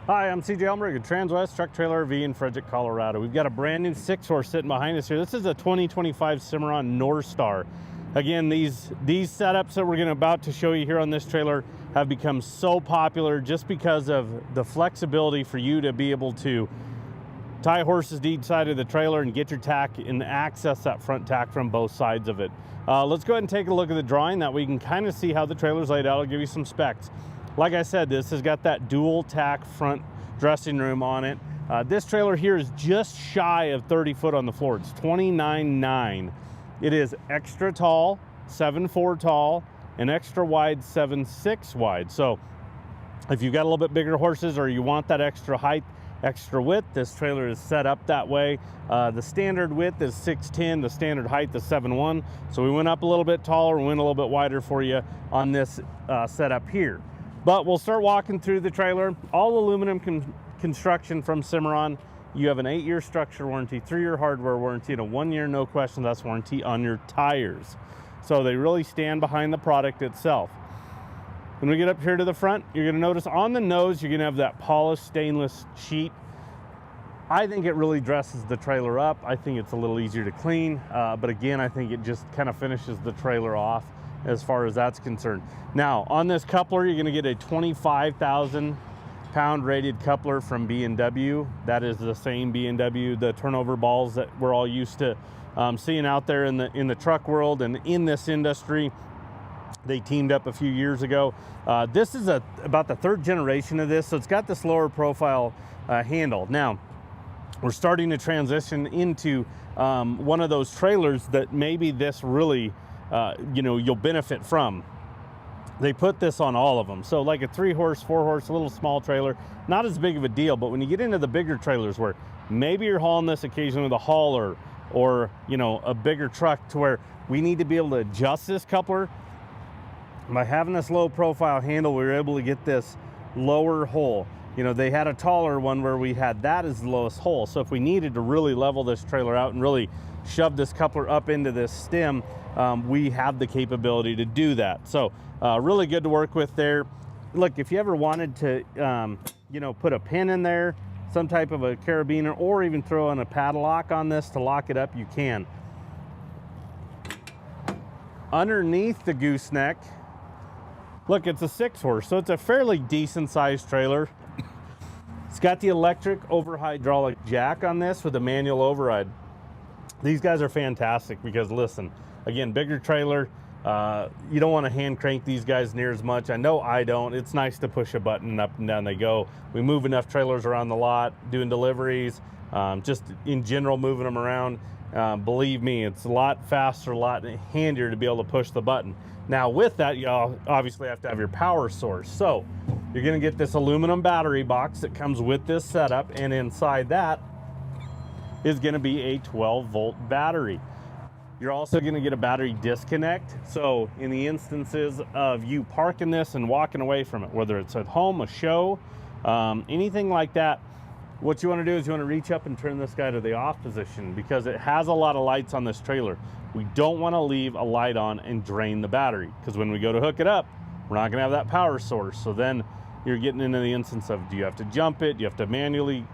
Hi, I'm CJ Elmberg at Transwest Truck Trailer RV in Fredrick, Colorado. We've got a brand new 6-horse sitting behind us here. This is a 2025 Cimarron Norstar. Again, these setups that we're about to show you here on this trailer have become so popular just because of the flexibility for you to be able to tie horses to each side of the trailer and get your tack and access that front tack from both sides of it. Let's go ahead and take a look at the drawing that we can kind of see how the trailer's laid out. I'll give you some specs. Like I said, this has got that dual tack front dressing room on it. This trailer here is just shy of 30 foot on the floor. It's 29.9. It is extra tall, 7'4" tall, and extra wide, 7'6" wide. So if you've got a little bit bigger horses or you want that extra height, extra width, this trailer is set up that way. The standard width is 6'10", the standard height is 7'1". So we went up a little bit taller and went a little bit wider for you on this setup here. But we'll start walking through the trailer. All aluminum construction from Cimarron. You have an 8-year structure warranty, 3-year hardware warranty, and a 1-year no questions asked warranty on your tires. So they really stand behind the product itself. When we get up here to the front, you're going to notice on the nose, you're going to have that polished stainless sheet. I think it really dresses the trailer up. I think it's a little easier to clean. But again, I think it just kind of finishes the trailer off as far as that's concerned. Now, on this coupler, you're going to get a 25,000 pound rated coupler from B&W. That is the same B&W, the turnover balls that we're all used to seeing out there in the truck world and in this industry. They teamed up a few years ago. This is about the 3rd generation of this, so it's got this lower profile handle. Now, we're starting to transition into one of those trailers that maybe this really you'll benefit from. They put this on all of them. So like a 3-horse, 4-horse, a little small trailer, not as big of a deal. But when you get into the bigger trailers where maybe you're hauling this occasionally with a hauler or a bigger truck to where we need to be able to adjust this coupler, by having this low profile handle, we were able to get this lower hole. They had a taller one where we had that as the lowest hole. So if we needed to really level this trailer out and really shove this coupler up into this stem, we have the capability to do that. So really good to work with there. Look, if you ever wanted to, put a pin in there, some type of a carabiner, or even throw in a padlock on this to lock it up, you can. Underneath the gooseneck, look, it's a 6-horse, so it's a fairly decent sized trailer. It's got the electric over hydraulic jack on this with a manual override. These guys are fantastic because, listen, again, bigger trailer, you don't want to hand crank these guys near as much. I know I don't. It's nice to push a button and up and down they go. We move enough trailers around the lot, doing deliveries, just in general moving them around. Believe me, it's a lot faster, a lot handier to be able to push the button. Now with that, you obviously have to have your power source. So you're going to get this aluminum battery box that comes with this setup, and inside that is going to be a 12-volt battery. You're also going to get a battery disconnect. So in the instances of you parking this and walking away from it, whether it's at home, a show, anything like that, what you want to do is you want to reach up and turn this guy to the off position because it has a lot of lights on this trailer. We don't want to leave a light on and drain the battery, because when we go to hook it up, we're not going to have that power source. So then you're getting into the instance of, do you have to jump it? Do you have to manually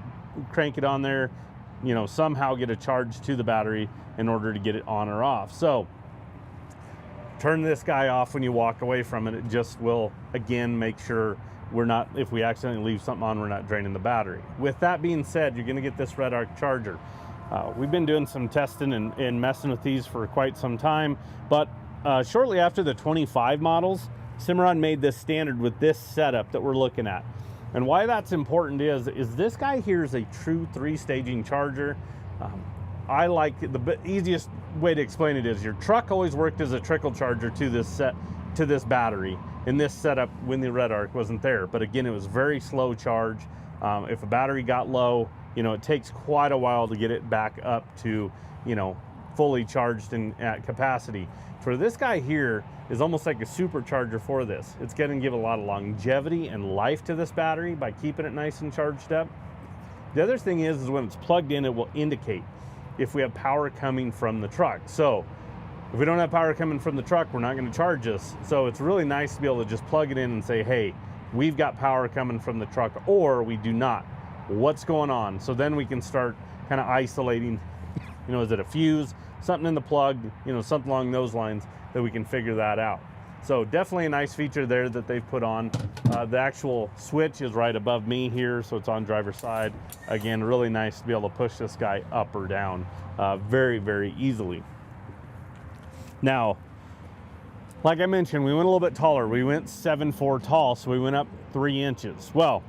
crank it on there? Somehow get a charge to the battery in order to get it on or off. So turn this guy off when you walk away from it. It just will, again, make sure if we accidentally leave something on, we're not draining the battery. With that being said, you're going to get this RedArc charger. We've been doing some testing and messing with these for quite some time, but shortly after the 25 models, Cimarron made this standard with this setup that we're looking at. And why that's important is this guy here is a true 3-staging charger. I like the easiest way to explain it is your truck always worked as a trickle charger to this battery in this setup when the RedArc wasn't there. But again, it was very slow charge. If a battery got low, it takes quite a while to get it back up to fully charged and at capacity. For this guy here is almost like a supercharger for this. It's going to give a lot of longevity and life to this battery by keeping it nice and charged up. The other thing is when it's plugged in, it will indicate if we have power coming from the truck. So if we don't have power coming from the truck, we're not going to charge this. So it's really nice to be able to just plug it in and say, hey, we've got power coming from the truck or we do not. What's going on? So then we can start kind of isolating, you know, is it a fuse, something in the plug, you know, something along those lines, that we can figure that out. So definitely a nice feature there that they've put on. The actual switch is right above me here, so it's on driver's side. Again, really nice to be able to push this guy up or down very, very easily. Now, like I mentioned, we went a little bit taller. We went 7'4" tall, so we went up 3 inches. Well,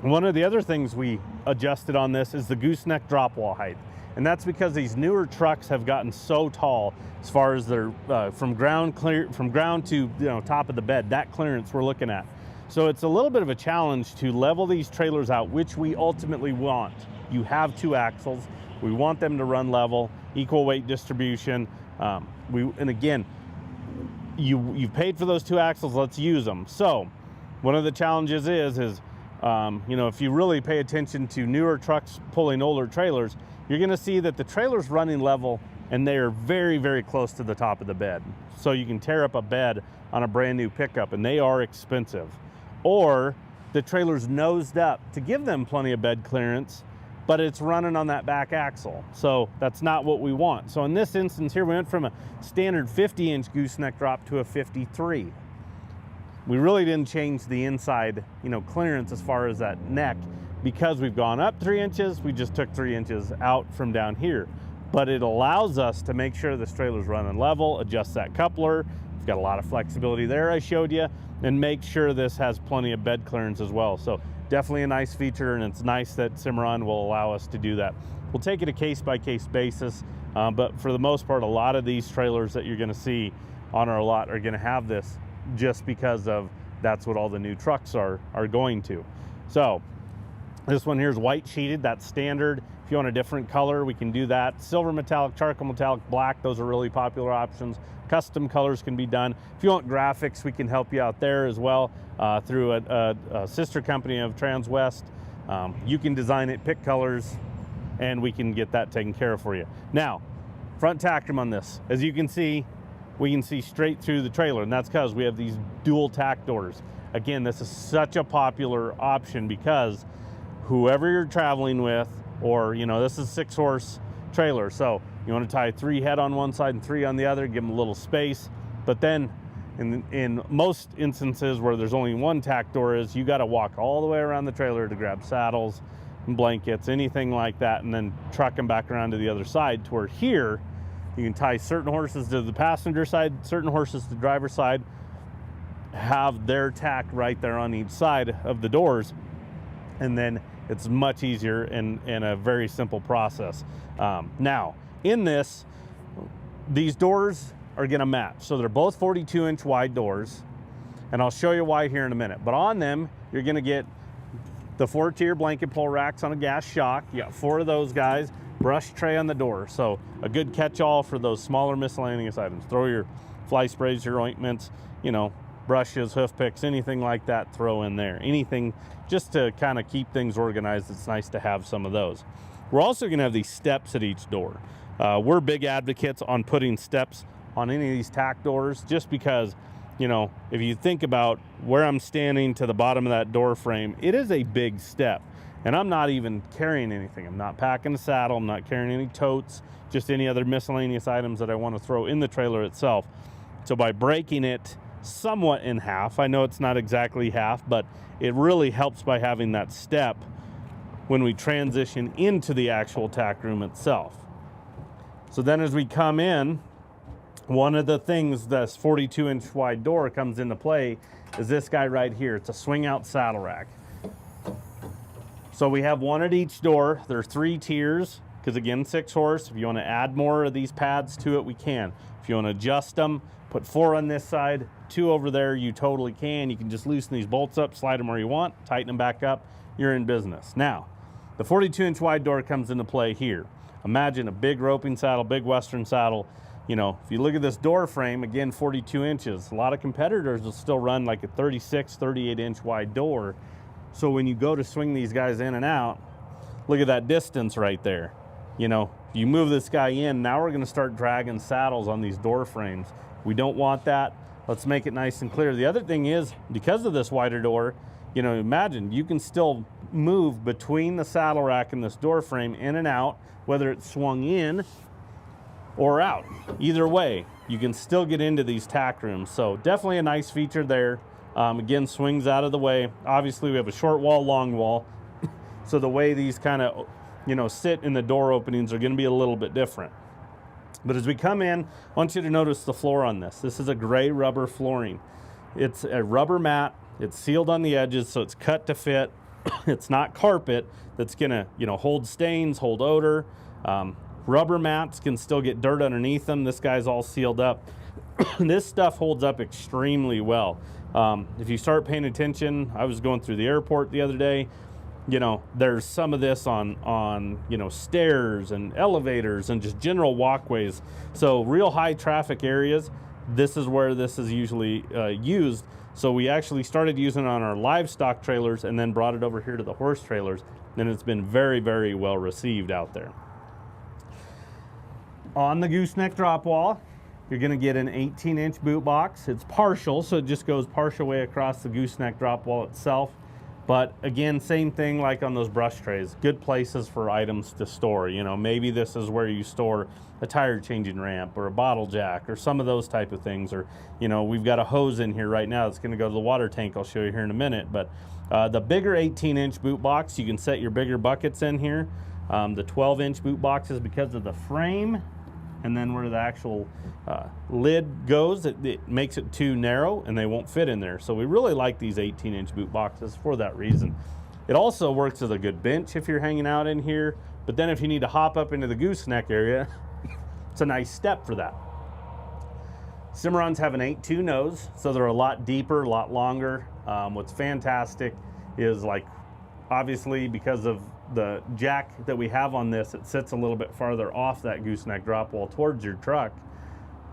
one of the other things we adjusted on this is the gooseneck drop wall height. And that's because these newer trucks have gotten so tall as far as their from ground to, you know, top of the bed, that clearance we're looking at. So it's a little bit of a challenge to level these trailers out, which we ultimately want. You have 2 axles. We want them to run level, equal weight distribution. And again, you've paid for those 2 axles, let's use them. So one of the challenges is you know, if you really pay attention to newer trucks pulling older trailers, you're gonna see that the trailer's running level and they are very, very close to the top of the bed. So you can tear up a bed on a brand new pickup and they are expensive. Or the trailer's nosed up to give them plenty of bed clearance, but it's running on that back axle. So that's not what we want. So in this instance here, we went from a standard 50-inch gooseneck drop to a 53. We really didn't change the inside, you know, clearance as far as that neck. Because we've gone up 3 inches, we just took 3 inches out from down here. But it allows us to make sure this trailer's running level, adjust that coupler. It's got a lot of flexibility there, I showed you, and make sure this has plenty of bed clearance as well. So definitely a nice feature, and it's nice that Cimarron will allow us to do that. We'll take it a case-by-case basis, but for the most part, a lot of these trailers that you're gonna see on our lot are gonna have this just because of that's what all the new trucks are going to. So this one here is white sheeted, that's standard. If you want a different color, we can do that. Silver metallic, charcoal metallic, black, those are really popular options. Custom colors can be done. If you want graphics, we can help you out there as well through a sister company of Transwest. You can design it, pick colors, and we can get that taken care of for you. Now, front tacrum on this. As you can see, we can see straight through the trailer, and that's because we have these dual tack doors. Again, this is such a popular option because whoever you're traveling with, or, you know, this is a 6-horse trailer, so you want to tie 3 head on one side and 3 on the other, give them a little space. But then in most instances where there's only 1 tack door is, you got to walk all the way around the trailer to grab saddles and blankets, anything like that, and then truck them back around to the other side, to where here you can tie certain horses to the passenger side, certain horses to the driver's side, have their tack right there on each side of the doors, and then it's much easier and a very simple process. Now, in this, these doors are gonna match. So they're both 42-inch wide doors, and I'll show you why here in a minute. But on them, you're gonna get the 4-tier blanket pull racks on a gas shock. You got 4 of those guys, brush tray on the door. So a good catch-all for those smaller miscellaneous items. Throw your fly sprays, your ointments, you know, brushes, hoof picks, anything like that, throw in there. Anything just to kind of keep things organized. It's nice to have some of those. We're also going to have these steps at each door. We're big advocates on putting steps on any of these tack doors, just because, you know, if you think about where I'm standing to the bottom of that door frame, it is a big step. And I'm not even carrying anything. I'm not packing a saddle. I'm not carrying any totes, just any other miscellaneous items that I want to throw in the trailer itself. So by breaking it somewhat in half, I know it's not exactly half, but it really helps by having that step when we transition into the actual tack room itself. So then as we come in, one of the things this 42-inch wide door comes into play is this guy right here. It's a swing out saddle rack. So we have 1 at each door. There are 3 tiers, because again, 6-horse. If you want to add more of these pads to it, we can. If you want to adjust them, put 4 on this side, 2 over there, you totally can. You can just loosen these bolts up, slide them where you want, tighten them back up, you're in business. Now, the 42-inch wide door comes into play here. Imagine a big roping saddle, big Western saddle. You know, if you look at this door frame, again, 42 inches. A lot of competitors will still run like a 36, 38-inch wide door. So when you go to swing these guys in and out, look at that distance right there. You know, if you move this guy in, now we're gonna start dragging saddles on these door frames. We don't want that. let's make it nice and clear. The other thing is, because of this wider door, you know, imagine you can still move between the saddle rack and this door frame in and out, whether it's swung in or out. Either way, you can still get into these tack rooms. So definitely a nice feature there. Again, swings out of the way. Obviously, we have a short wall, long wall. So the way these kind of, you know, sit in the door openings are going to be a little bit different. But as we come in, I want you to notice the floor on this. This is a gray rubber flooring. It's a rubber mat. It's sealed on the edges, so it's cut to fit. It's not carpet that's going to, you know, hold stains, hold odor. Rubber mats can still get dirt underneath them. This guy's all sealed up. This stuff holds up extremely well. If you start paying attention, I was going through the airport the other day. You know, there's some of this on you know, stairs and elevators and just general walkways. So real high traffic areas, this is where this is usually used. So we actually started using it on our livestock trailers and then brought it over here to the horse trailers. And it's been very, very well received out there. On the gooseneck drop wall, you're going to get an 18-inch boot box. It's partial, so it just goes partial way across the gooseneck drop wall itself. But again, same thing like on those brush trays. Good places for items to store. You know, maybe this is where you store a tire changing ramp or a bottle jack or some of those type of things. Or, you know, we've got a hose in here right now that's going to go to the water tank. I'll show you here in a minute. But the bigger 18-inch boot box, you can set your bigger buckets in here. The 12-inch boot boxes, because of the frame and then where the actual lid goes, it makes it too narrow and they won't fit in there. So we really like these 18-inch boot boxes for that reason. It also works as a good bench if you're hanging out in here, but then if you need to hop up into the gooseneck area, it's a nice step for that. Cimarrons have an 8.2 nose, so they're a lot deeper, a lot longer. What's fantastic is, like, obviously because of the jack that we have on this, it sits a little bit farther off that gooseneck drop wall towards your truck.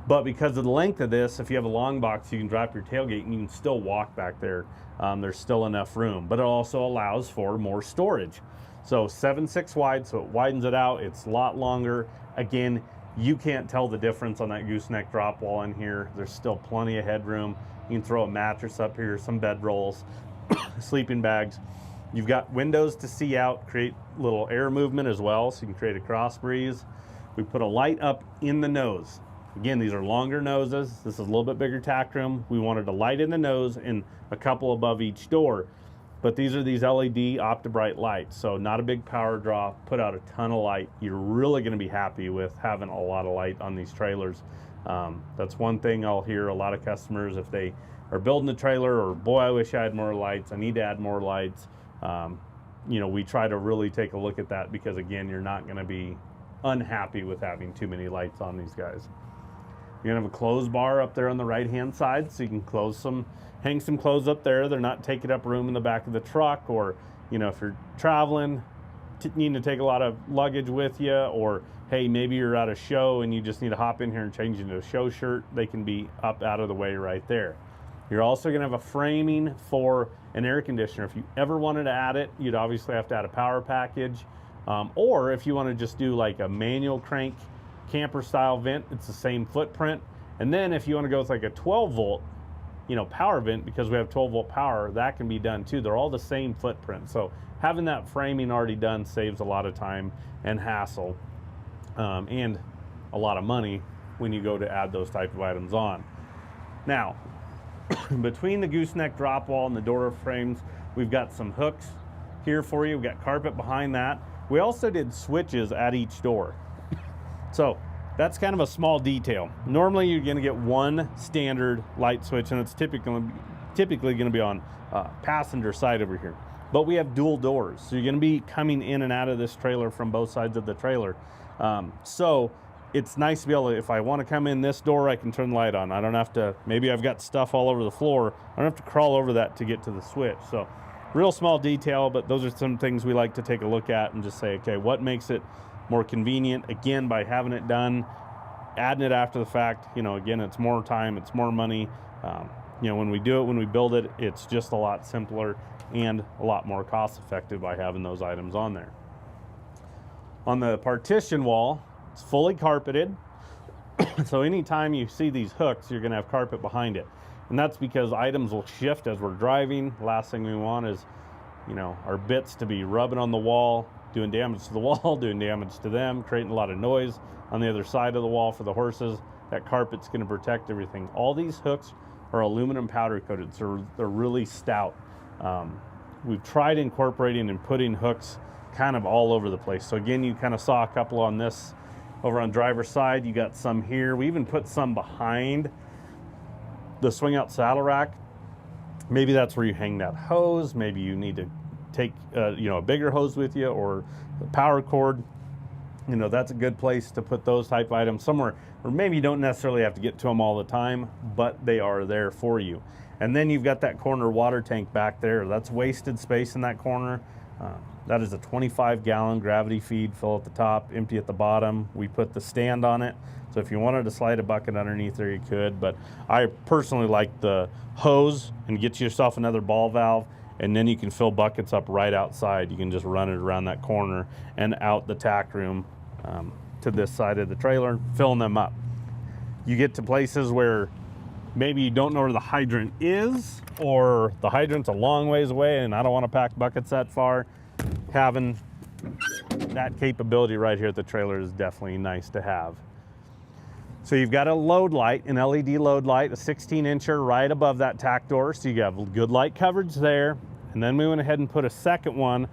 But because of the length of this, if you have a long box, you can drop your tailgate and you can still walk back there. There's still enough room, but it also allows for more storage. So 7.6 wide, so it widens it out. It's a lot longer. Again, you can't tell the difference on that gooseneck drop wall in here. There's still plenty of headroom. You can throw a mattress up here, some bed rolls, sleeping bags. You've got windows to see out, create little air movement as well, so you can create a cross breeze. We put a light up in the nose. Again, these are longer noses. This is a little bit bigger tack room. We wanted a light in the nose and a couple above each door. But these are these LED OptiBrite lights, so not a big power draw, put out a ton of light. You're really gonna be happy with having a lot of light on these trailers. That's one thing I'll hear a lot of customers if they are building a trailer, or boy, I wish I had more lights, I need to add more lights. You know, we try to really take a look at that because, again, you're not going to be unhappy with having too many lights on these guys. You're going to have a clothes bar up there on the right-hand side, so you can hang some clothes up there. They're not taking up room in the back of the truck, or, you know, if you're traveling, needing to take a lot of luggage with you, or, hey, maybe you're at a show and you just need to hop in here and change into a show shirt, they can be up out of the way right there. You're also going to have a framing for an air conditioner. If you ever wanted to add it, you'd obviously have to add a power package. Or if you want to just do like a manual crank camper style vent, it's the same footprint. And then if you want to go with like a 12 volt, you know, power vent, because we have 12 volt power, that can be done too. They're all the same footprint. So having that framing already done saves a lot of time and hassle, and a lot of money when you go to add those type of items on. Now, between the gooseneck drop wall and the door frames, we've got some hooks here for you. We've got carpet behind that. We also did switches at each door. So that's kind of a small detail. Normally you're going to get one standard light switch, and it's typically going to be on passenger side over here. But we have dual doors, so you're going to be coming in and out of this trailer from both sides of the trailer. So it's nice to be able to, if I want to come in this door, I can turn the light on. I don't have to, maybe I've got stuff all over the floor, I don't have to crawl over that to get to the switch. So real small detail, but those are some things we like to take a look at and just say, okay, what makes it more convenient? Again, by having it done, adding it after the fact, you know, again, it's more time, it's more money. You know, when we do it, when we build it, it's just a lot simpler and a lot more cost effective by having those items on there. On the partition wall, it's fully carpeted. So anytime you see these hooks, you're gonna have carpet behind it. And that's because items will shift as we're driving. Last thing we want is, you know, our bits to be rubbing on the wall, doing damage to the wall, doing damage to them, creating a lot of noise on the other side of the wall for the horses. That carpet's gonna protect everything. All these hooks are aluminum powder coated, so they're really stout. We've tried incorporating and putting hooks kind of all over the place. So again, you kind of saw a couple on this over on driver's side. You got some here. We even put some behind the swing out saddle rack. Maybe that's where you hang that hose. Maybe you need to take you know, a bigger hose with you, or a power cord. You know, that's a good place to put those type of items somewhere where maybe you don't necessarily have to get to them all the time, but they are there for you. And then you've got that corner water tank back there. That's wasted space in that corner. That is a 25-gallon gravity feed, fill at the top, empty at the bottom. We put the stand on it, so if you wanted to slide a bucket underneath there, you could. But I personally like the hose, and get yourself another ball valve, and then you can fill buckets up right outside. You can just run it around that corner and out the tack room to this side of the trailer, filling them up. You get to places where maybe you don't know where the hydrant is, or the hydrant's a long ways away and I don't want to pack buckets that far. Having that capability right here at the trailer is definitely nice to have. So you've got a load light, an LED load light, a 16-incher right above that tack door, so you have good light coverage there. And then we went ahead and put a second one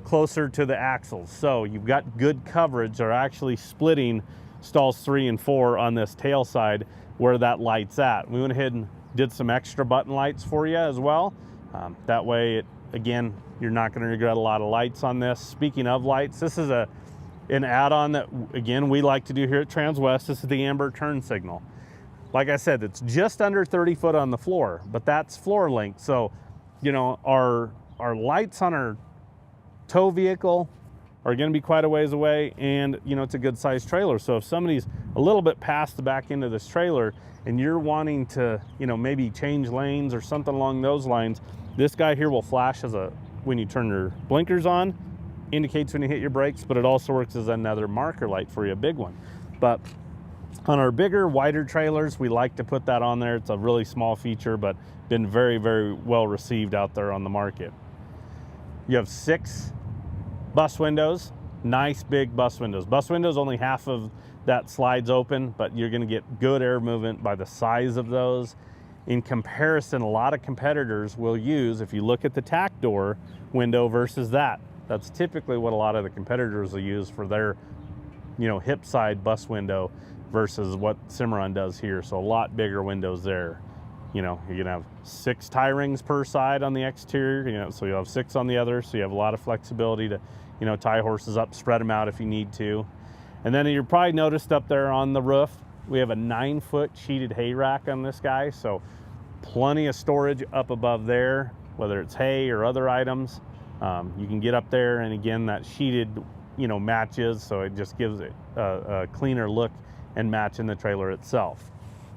closer to the axles. So you've got good coverage. They're actually splitting stalls 3 and 4 on this tail side where that light's at. We went ahead and did some extra button lights for you as well. That way, again, you're not going to regret a lot of lights on this. Speaking of lights, this is an add-on that, again, we like to do here at Transwest. This is the amber turn signal. Like I said, it's just under 30 foot on the floor, but that's floor length. So, you know, our lights on our tow vehicle are going to be quite a ways away, and you know, it's a good sized trailer. So if somebody's a little bit past the back end of this trailer and you're wanting to, you know, maybe change lanes or something along those lines, this guy here will flash as when you turn your blinkers on, indicates when you hit your brakes, but it also works as another marker light for you, a big one. But on our bigger, wider trailers, we like to put that on there. It's a really small feature, but been very, very well received out there on the market. You have 6 bus windows, nice big bus windows. Bus windows, only half of that slides open, but you're gonna get good air movement by the size of those. In comparison, a lot of competitors will use, if you look at the tack door window versus that's typically what a lot of the competitors will use for their, you know, hip side bus window versus what Cimarron does here. So a lot bigger windows there. You know, you're gonna have 6 tie rings per side on the exterior, you know, so you'll have 6 on the other, so you have a lot of flexibility to, you know, tie horses up, spread them out if you need to. And then you're probably noticed up there on the roof, we have a 9-foot sheeted hay rack on this guy, so plenty of storage up above there, whether it's hay or other items. You can get up there, and again, that sheeted, you know, matches, so it just gives it a cleaner look and match in the trailer itself.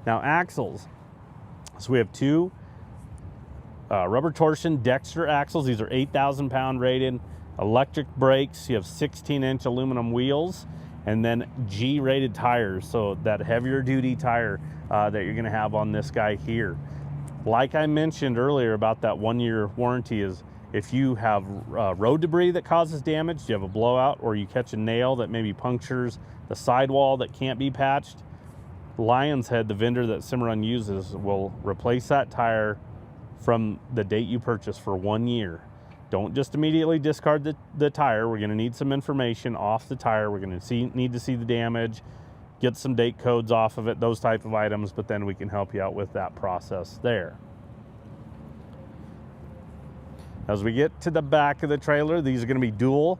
Now, axles. So we have 2 rubber torsion Dexter axles. These are 8,000 pound rated, electric brakes. You have 16-inch aluminum wheels, and then G rated tires. So that heavier duty tire that you're gonna have on this guy here. Like I mentioned earlier about that 1-year warranty, is if you have road debris that causes damage, you have a blowout, or you catch a nail that maybe punctures the sidewall that can't be patched, Lion's Head, the vendor that Cimarron uses, will replace that tire from the date you purchase for 1 year. Don't just immediately discard the tire. We're gonna need some information off the tire. We're gonna need to see the damage, get some date codes off of it, those type of items, but then we can help you out with that process there. As we get to the back of the trailer, these are gonna be dual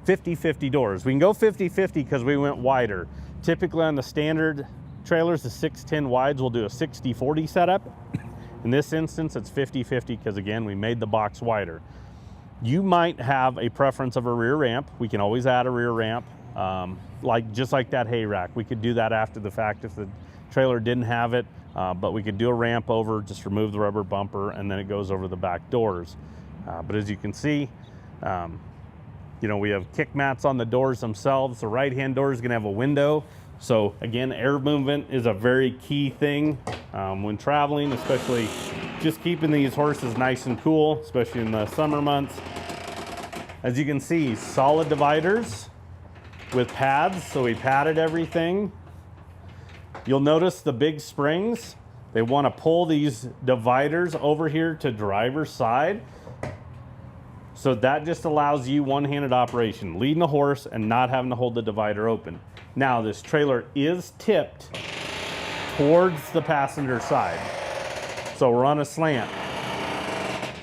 50-50 doors. We can go 50-50 because we went wider. Typically on the standard trailers, the 610 wides will do a 60-40 setup. In this instance, it's 50-50 because, again, we made the box wider. You might have a preference of a rear ramp. We can always add a rear ramp, just like that hay rack. We could do that after the fact if the trailer didn't have it, but we could do a ramp over, just remove the rubber bumper, and then it goes over the back doors. But as you can see, you know, we have kick mats on the doors themselves. The right-hand door is gonna have a window So again, air movement is a very key thing when traveling, especially just keeping these horses nice and cool, especially in the summer months. As you can see, solid dividers with pads, so we padded everything. You'll notice the big springs. They want to pull these dividers over here to driver's side. So that just allows you one-handed operation, leading the horse and not having to hold the divider open. Now this trailer is tipped towards the passenger side. So we're on a slant.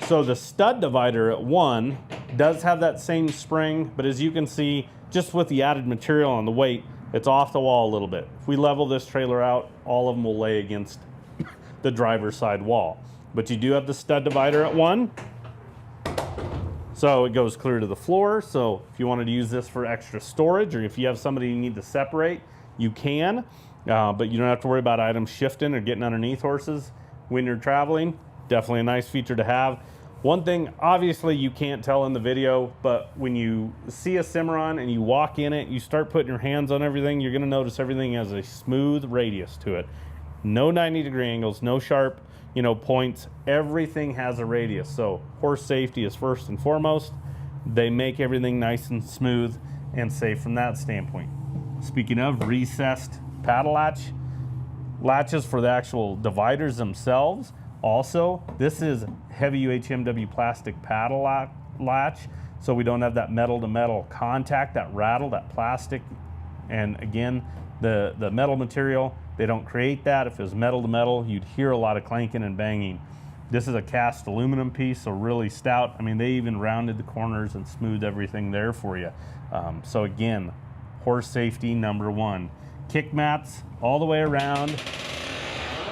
So the stud divider at 1 does have that same spring, but as you can see, just with the added material on the weight, it's off the wall a little bit. If we level this trailer out, all of them will lay against the driver's side wall. But you do have the stud divider at 1. So it goes clear to the floor. So if you wanted to use this for extra storage, or if you have somebody you need to separate, you can. But you don't have to worry about items shifting or getting underneath horses when you're traveling. Definitely a nice feature to have. One thing, obviously you can't tell in the video, but when you see a Cimarron and you walk in it, you start putting your hands on everything, you're gonna notice everything has a smooth radius to it. No 90-degree angles, no sharp, points. Everything has a radius. So horse safety is first and foremost. They make everything nice and smooth and safe from that standpoint. Speaking of recessed paddle latches for the actual dividers themselves. Also, this is heavy UHMW plastic paddle latch, so we don't have that metal to metal contact, that rattle, that plastic. And again, the metal material, they don't create that. If it was metal to metal, you'd hear a lot of clanking and banging. This is a cast aluminum piece, so really stout. I mean, they even rounded the corners and smoothed everything there for you. So again, horse safety #1. Kick mats all the way around.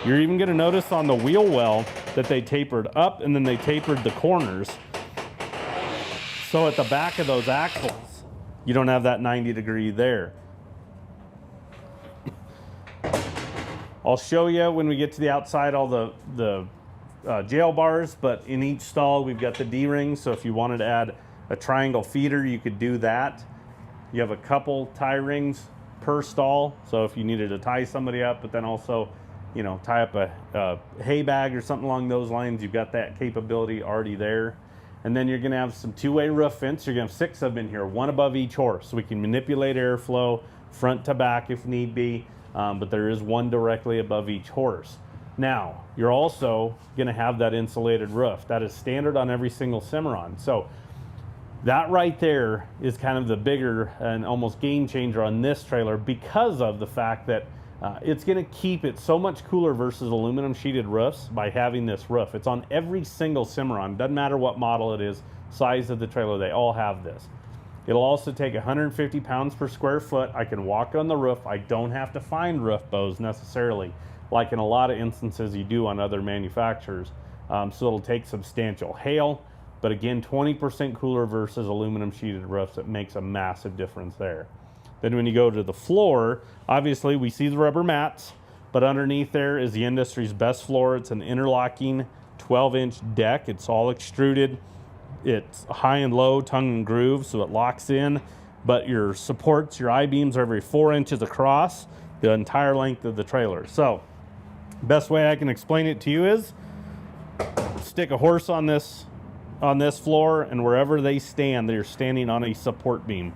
You're even gonna notice on the wheel well that they tapered up and then they tapered the corners. So at the back of those axles, you don't have that 90-degree there. I'll show you when we get to the outside all the jail bars, but in each stall we've got the D-rings, so if you wanted to add a triangle feeder, you could do that. You have a couple tie rings per stall, so if you needed to tie somebody up, but then also tie up a hay bag or something along those lines, you've got that capability already there. And then you're gonna have some two-way roof vents. You're gonna have 6 of them in here, 1 above each horse, so we can manipulate airflow front to back if need be, but there is 1 directly above each horse. Now, you're also gonna have that insulated roof. That is standard on every single Cimarron. So that right there is kind of the bigger and almost game changer on this trailer because of the fact that it's going to keep it so much cooler versus aluminum sheeted roofs by having this roof. It's on every single Cimarron. Doesn't matter what model it is, size of the trailer, they all have this. It'll also take 150 pounds per square foot. I can walk on the roof. I don't have to find roof bows necessarily, like in a lot of instances you do on other manufacturers. So it'll take substantial hail, but again, 20% cooler versus aluminum sheeted roofs. It makes a massive difference there. Then when you go to the floor, obviously we see the rubber mats, but underneath there is the industry's best floor. It's an interlocking 12-inch deck. It's all extruded. It's high and low, tongue and groove, so it locks in, but your supports, your I-beams are every 4 inches across the entire length of the trailer. So best way I can explain it to you is stick a horse on this floor, and wherever they stand, they're standing on a support beam.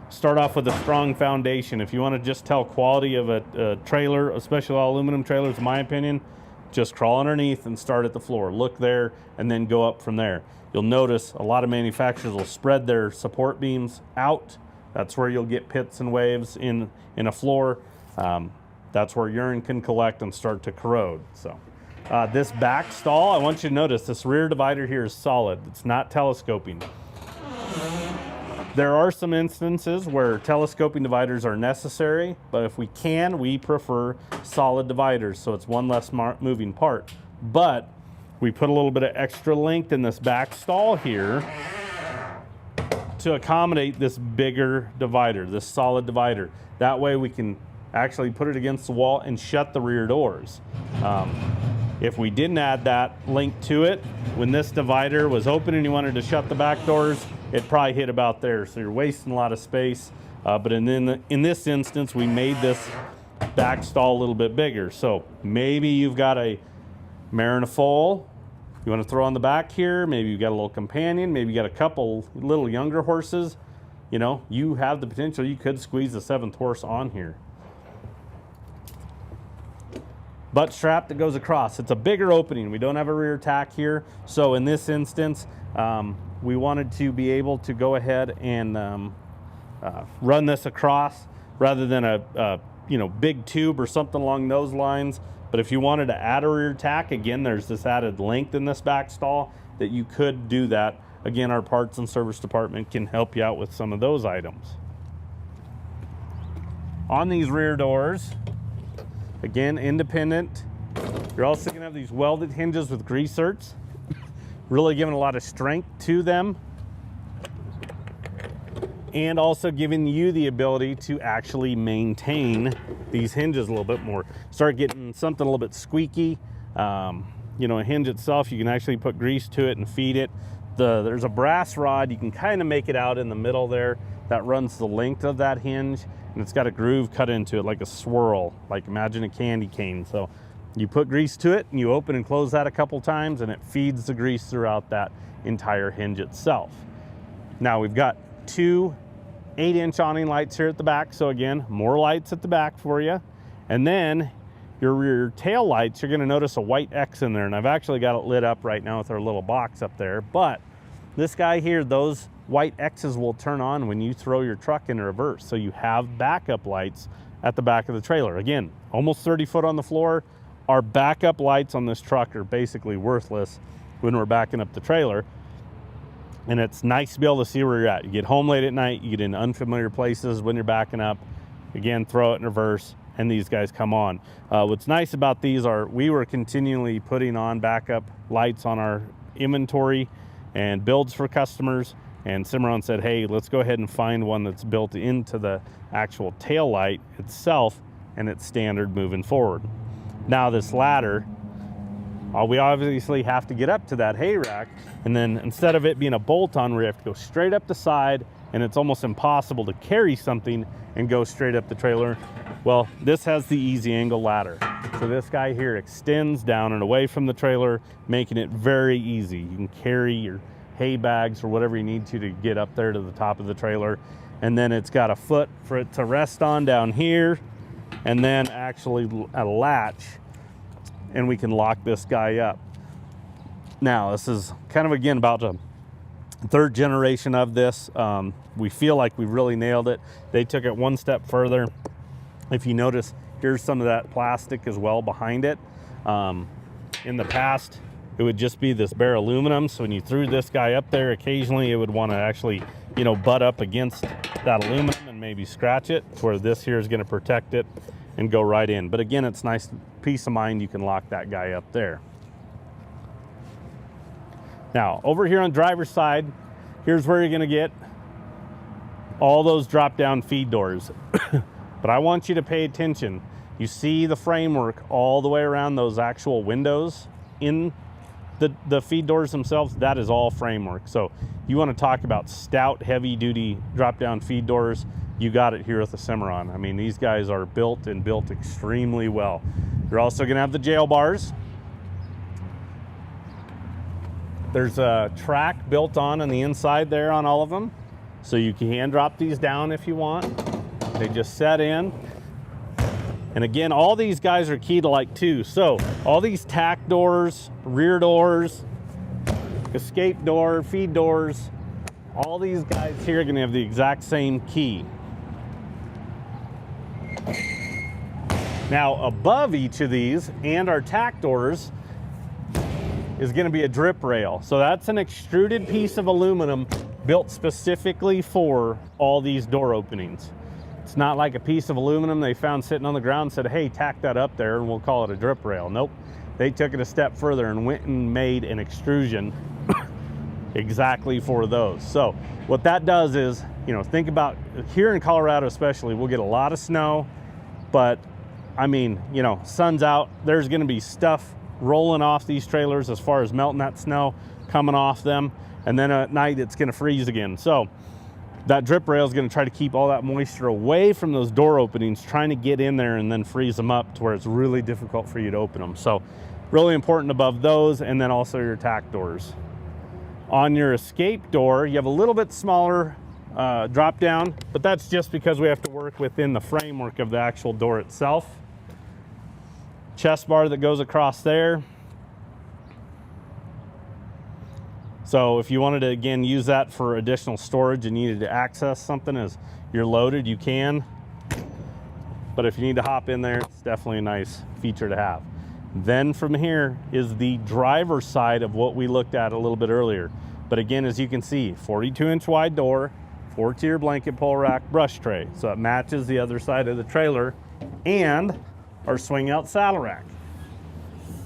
Start off with a strong foundation. If you want to just tell quality of a trailer, especially all aluminum trailers, in my opinion, just crawl underneath and start at the floor. Look there and then go up from there. You'll notice a lot of manufacturers will spread their support beams out. That's where you'll get pits and waves in a floor. That's where urine can collect and start to corrode. So this back stall, I want you to notice this rear divider here is solid. It's not telescoping. There are some instances where telescoping dividers are necessary, but if we can, we prefer solid dividers, so it's one less moving part. But we put a little bit of extra length in this back stall here to accommodate this bigger divider, this solid divider. That way we can actually put it against the wall and shut the rear doors. If we didn't add that link to it, when this divider was open and you wanted to shut the back doors, it probably hit about there. So you're wasting a lot of space. But in this instance, we made this back stall a little bit bigger. So maybe you've got a mare and a foal you want to throw on the back here. Maybe you've got a little companion. Maybe you got a couple little younger horses. You know, you have the potential. You could squeeze the 7th horse on here. Butt strap that goes across. It's a bigger opening. We don't have a rear tack here. So in this instance, we wanted to be able to go ahead and run this across rather than a you know, big tube or something along those lines. But if you wanted to add a rear tack, again, there's this added length in this back stall that you could do that. Again, our parts and service department can help you out with some of those items. On these rear doors, again, independent. You're also gonna have these welded hinges with greaserts, really giving a lot of strength to them, and also giving you the ability to actually maintain these hinges a little bit more. Start getting something a little bit squeaky. You know, a hinge itself, you can actually put grease to it and feed it. There's a brass rod, you can kind of make it out in the middle there, that runs the length of that hinge, and it's got a groove cut into it like a swirl, like imagine a candy cane. So you put grease to it and you open and close that a couple times and it feeds the grease throughout that entire hinge itself. Now we've got 2 8-inch awning lights here at the back. So again, more lights at the back for you. And then your rear tail lights, you're gonna notice a white X in there. And I've actually got it lit up right now with our little box up there. But this guy here, those white X's will turn on when you throw your truck in reverse. So you have backup lights at the back of the trailer. Again, almost 30 foot on the floor. Our backup lights on this truck are basically worthless when we're backing up the trailer. And it's nice to be able to see where you're at. You get home late at night, you get in unfamiliar places when you're backing up. Again, throw it in reverse and these guys come on. What's nice about these are we were continually putting on backup lights on our inventory and builds for customers. And Cimarron said, hey, let's go ahead and find one that's built into the actual tail light itself and it's standard moving forward. Now this ladder, we obviously have to get up to that hay rack, and then instead of it being a bolt-on where you have to go straight up the side and it's almost impossible to carry something and go straight up the trailer, well, this has the easy angle ladder. So this guy here extends down and away from the trailer, making it very easy. You can carry your hay bags or whatever you need to get up there to the top of the trailer. And then it's got a foot for it to rest on down here, and then actually a latch, and we can lock this guy up. Now, this is kind of, again, about a 3rd generation of this. We feel like we've really nailed it. They took it one step further. If you notice, here's some of that plastic as well behind it. In the past, it would just be this bare aluminum. So when you threw this guy up there, occasionally it would want to actually, you know, butt up against that aluminum and maybe scratch it, where this here is going to protect it and go right in. But again, it's nice peace of mind. You can lock that guy up there. Now, over here on driver's side, here's where you're going to get all those drop-down feed doors. But I want you to pay attention. You see the framework all the way around those actual windows in the feed doors themselves. That is all framework. So you want to talk about stout, heavy-duty drop-down feed doors, you got it here with the Cimarron. I mean, these guys are built and built extremely well. You're also going to have the jail bars. There's a track built on the inside there on all of them, so you can drop these down if you want. They just set in. And again, all these guys are key to like 2. So all these tack doors, rear doors, escape door, feed doors, all these guys here are going to have the exact same key. Now, above each of these and our tack doors is going to be a drip rail. So that's an extruded piece of aluminum built specifically for all these door openings. It's not like a piece of aluminum they found sitting on the ground and said, hey, tack that up there and we'll call it a drip rail. Nope. They took it a step further and went and made an extrusion exactly for those. So what that does is, you know, think about here in Colorado especially, we'll get a lot of snow, but I mean, you know, sun's out, there's going to be stuff rolling off these trailers as far as melting that snow coming off them, and then at night it's going to freeze again. So That drip rail is going to try to keep all that moisture away from those door openings, trying to get in there and then freeze them up to where it's really difficult for you to open them. So really important above those, and then also your tack doors. On your escape door, you have a little bit smaller drop down, but that's just because we have to work within the framework of the actual door itself. Chest bar that goes across there. So if you wanted to, again, use that for additional storage and needed to access something as you're loaded, you can. But if you need to hop in there, it's definitely a nice feature to have. Then from here is the driver's side of what we looked at a little bit earlier. But again, as you can see, 42-inch wide door, 4-tier blanket pole rack brush tray. So it matches the other side of the trailer, and our swing out saddle rack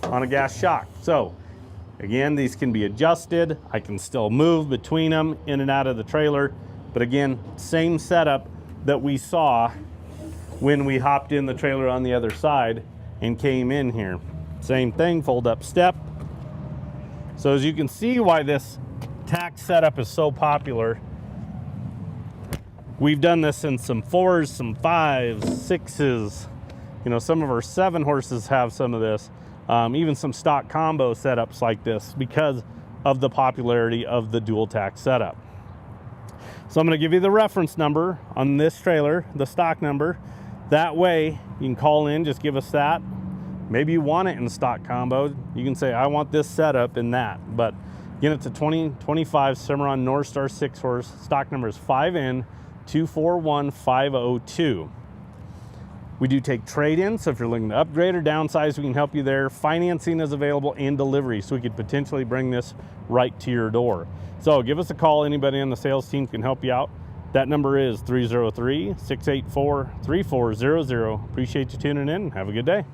on a gas shock. So again, these can be adjusted. I can still move between them in and out of the trailer. But again, same setup that we saw when we hopped in the trailer on the other side and came in here. Same thing, fold up step. So as you can see why this tack setup is so popular, we've done this in some 4s, some 5s, 6s. You know, some of our 7 horses have some of this. Even some stock combo setups like this because of the popularity of the dual tack setup. So I'm going to give you the reference number on this trailer, the stock number. That way you can call in, just give us that. Maybe you want it in stock combo. You can say, I want this setup in that. But again, it's a 2025 Cimarron Norstar 6-horse. Stock number is 5N241502. We do take trade-ins, so if you're looking to upgrade or downsize, we can help you there. Financing is available and delivery, so we could potentially bring this right to your door. So give us a call. Anybody on the sales team can help you out. That number is 303-684-3400. Appreciate you tuning in. Have a good day.